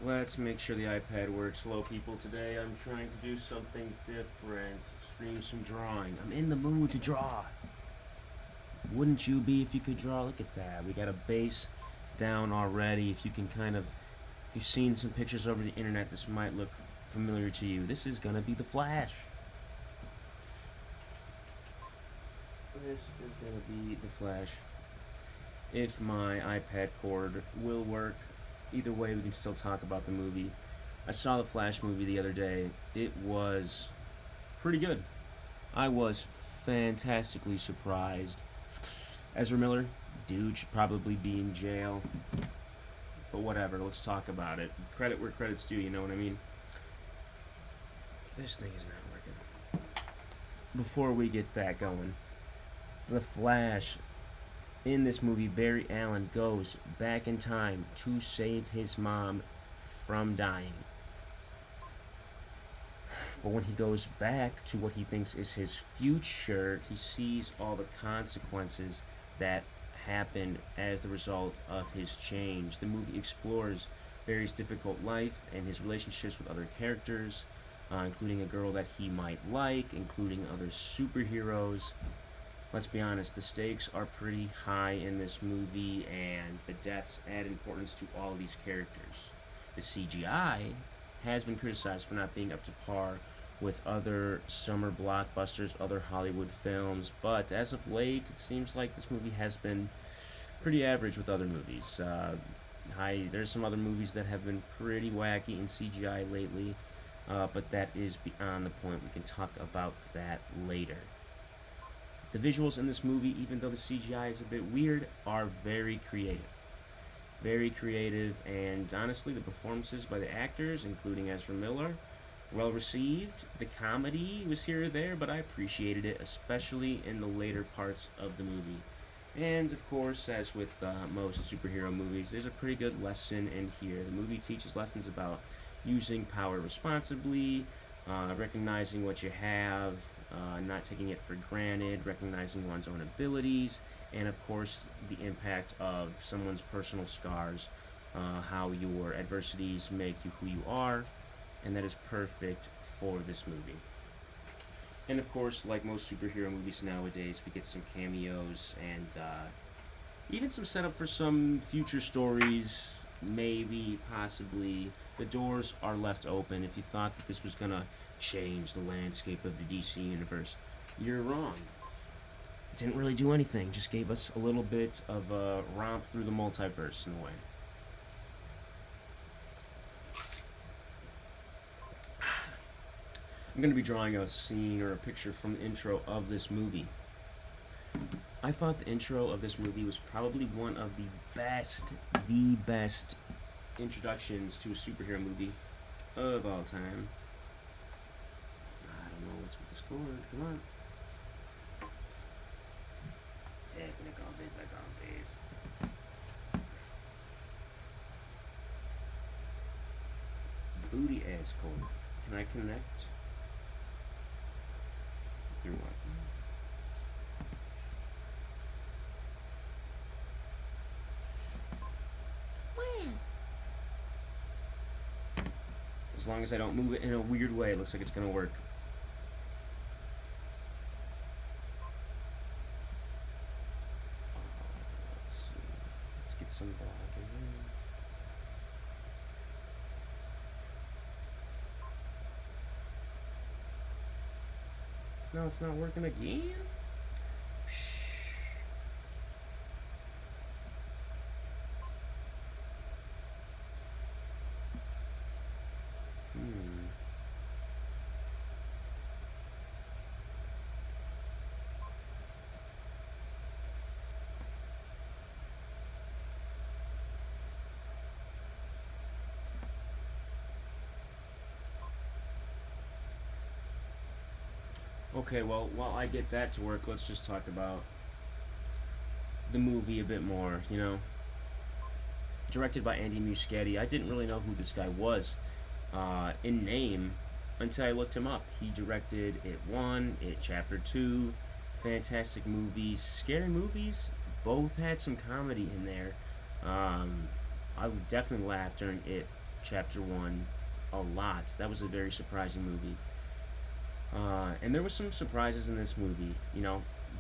Let's make sure the iPad works. Hello, people. Today I'm trying to do something different. Stream some drawing. I'm in the mood to draw. Wouldn't you be if you could draw? Look at that. We got a base down already. If you've seen some pictures over the internet, this might look familiar to you. This is gonna be the Flash. This is gonna be the Flash. If my iPad cord will work, either way, we can still talk about the movie. I saw the Flash movie the other day. It was pretty good. I was fantastically surprised. Ezra Miller, dude, should probably be in jail. But whatever, let's talk about it. Credit where credit's due, you know what I mean? This thing is not working. Before we get that going, the Flash, in this movie, Barry Allen goes back in time to save his mom from dying. But when he goes back to what he thinks is his future, he sees all the consequences that happen as the result of his change. The movie explores Barry's difficult life and his relationships with other characters, including a girl that he might like, including other superheroes. Let's be honest, the stakes are pretty high in this movie, and the deaths add importance to all these characters. The CGI has been criticized for not being up to par with other summer blockbusters, other Hollywood films, but as of late, it seems like this movie has been pretty average with other movies. There's some other movies that have been pretty wacky in CGI lately, but that is beyond the point. We can talk about that later. The visuals in this movie, even though the CGI is a bit weird, are very creative. Very creative, and honestly, the performances by the actors, including Ezra Miller, well received. The comedy was here or there, but I appreciated it, especially in the later parts of the movie. And of course, as with most superhero movies, there's a pretty good lesson in here. The movie teaches lessons about using power responsibly, recognizing what you have, not taking it for granted, recognizing one's own abilities, and of course, the impact of someone's personal scars, how your adversities make you who you are, and that is perfect for this movie. And of course, like most superhero movies nowadays, we get some cameos and even some setup for some future stories, maybe, possibly. The doors are left open. If you thought that this was gonna change the landscape of the DC universe, you're wrong. It didn't really do anything, just gave us a little bit of a romp through the multiverse in a way. I'm going to be drawing a scene or a picture from the intro of this movie. I thought the intro of this movie was probably one of the best introductions to a superhero movie of all time. I don't know what's with this cord. Come on. Technical difficulties. Booty ass cord. Can I connect through Wi-Fi? Where? As long as I don't move it in a weird way, it looks like it's gonna work. Let's see. Let's get some black in here. No, it's not working again? Hmm. Okay, well, while I get that to work, let's just talk about the movie a bit more, you know? Directed by Andy Muschietti. I didn't really know who this guy was in name until I looked him up. He directed It 1, It Chapter 2, fantastic movies, scary movies. Both had some comedy in there. I definitely laughed during It Chapter 1 a lot. That was a very surprising movie. And there were some surprises in this movie.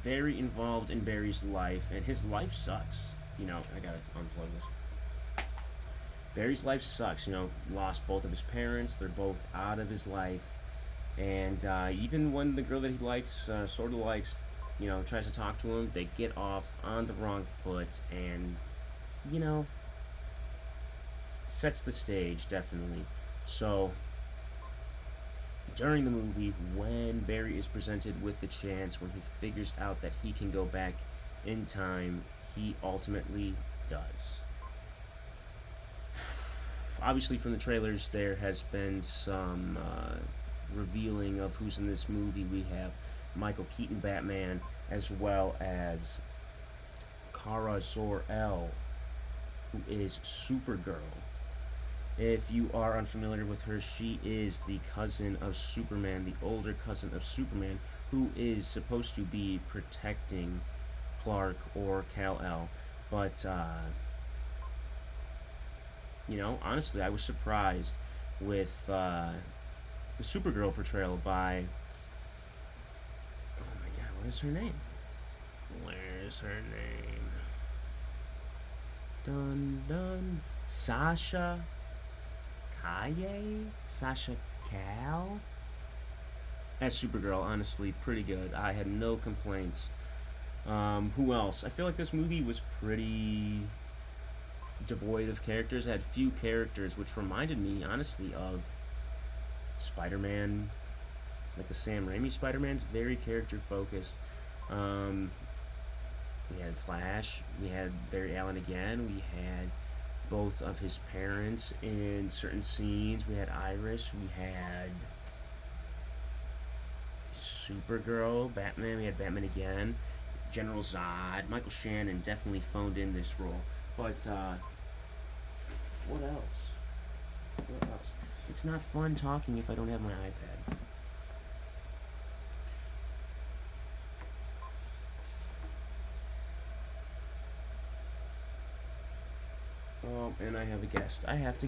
Very involved in Barry's life, and his life sucks. I gotta unplug this. Barry's life sucks. Lost both of his parents. They're both out of his life. And even when the girl that he likes, sort of likes, tries to talk to him, they get off on the wrong foot, and, you know, sets the stage, definitely. So, during the movie, when Barry is presented with the chance, when he figures out that he can go back in time, he ultimately does. Obviously, from the trailers, there has been some revealing of who's in this movie. We have Michael Keaton Batman, as well as Kara Zor-El, who is Supergirl. If you are unfamiliar with her, she is the cousin of Superman, the older cousin of Superman, who is supposed to be protecting Clark or Kal-El. But, honestly, I was surprised with the Supergirl portrayal by, oh my god, what is her name? Where's her name? Dun dun. Sasha Kaye? Sasha Cal? As Supergirl, honestly, pretty good. I had no complaints. Who else? I feel like this movie was pretty devoid of characters. It had few characters, which reminded me, honestly, of Spider-Man. Like the Sam Raimi Spider-Man's very character focused. We had Flash. We had Barry Allen again. We had both of his parents in certain scenes. We had Iris. We had Supergirl, Batman. We had Batman again. General Zod. Michael Shannon definitely phoned in this role. But, what else? What else? It's not fun talking if I don't have my iPad. And I have a guest. I have to